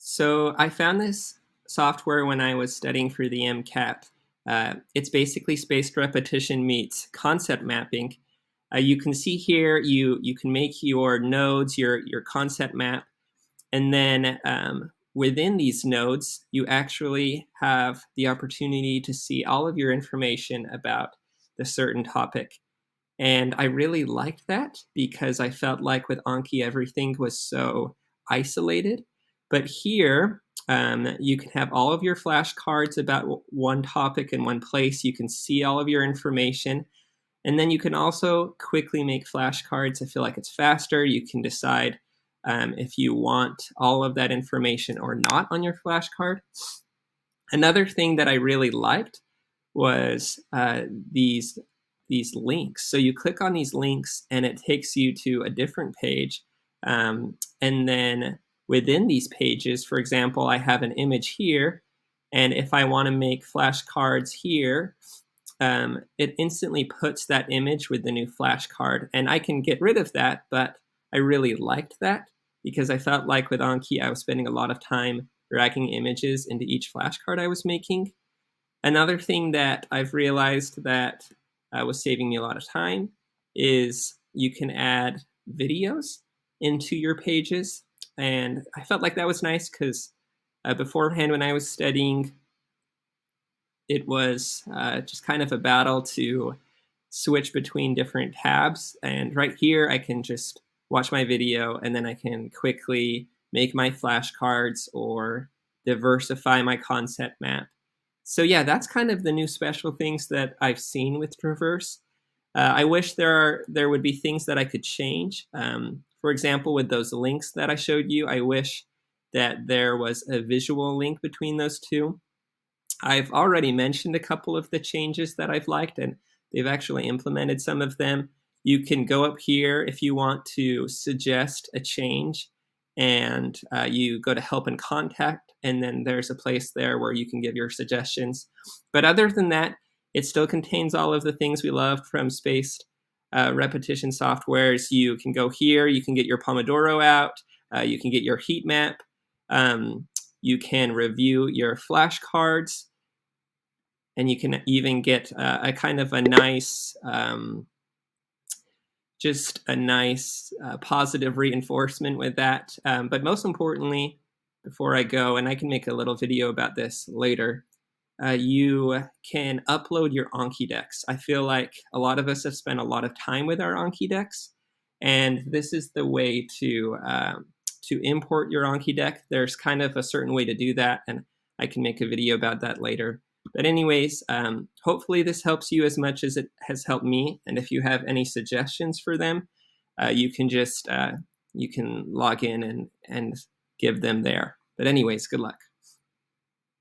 So I found this software when I was studying for the MCAT. It's basically spaced repetition meets concept mapping. You can see here you can make your nodes, your concept map, and then within these nodes, you actually have the opportunity to see all of your information about the certain topic. And I really liked that because I felt like with Anki, everything was so isolated. But here, you can have all of your flashcards about one topic in one place. You can see all of your information. And then you can also quickly make flashcards. I feel like it's faster. You can decide if you want all of that information or not on your flashcard. Another thing that I really liked was these links. So you click on these links and it takes you to a different page. And then within these pages, for example, I have an image here. And if I want to make flashcards here, it instantly puts that image with the new flashcard. And I can get rid of that, but I really liked that because I felt like with Anki, I was spending a lot of time dragging images into each flashcard I was making. Another thing that I've realized that was saving me a lot of time is you can add videos into your pages. And I felt like that was nice because beforehand when I was studying, it was just kind of a battle to switch between different tabs. And right here, I can just watch my video and then I can quickly make my flashcards or diversify my concept map. So yeah, that's kind of the new special things that I've seen with Traverse. I wish there would be things that I could change. For example, with those links that I showed you, I wish that there was a visual link between those two. I've already mentioned a couple of the changes that I've liked, and they've actually implemented some of them. You can go up here if you want to suggest a change, and you go to help and contact, and then there's a place there where you can give your suggestions. But other than that, it still contains all of the things we love from spaced repetition softwares. You can go here, you can get your Pomodoro out, you can get your heat map, you can review your flashcards, and you can even get a kind of a nice just a nice positive reinforcement with that. But most importantly, before I go, and I can make a little video about this later, you can upload your Anki decks. I feel like a lot of us have spent a lot of time with our Anki decks, and this is the way to import your Anki deck. There's kind of a certain way to do that, and I can make a video about that later. But anyways, hopefully this helps you as much as it has helped me. And if you have any suggestions for them, you can just you can log in and give them there. But anyways, good luck.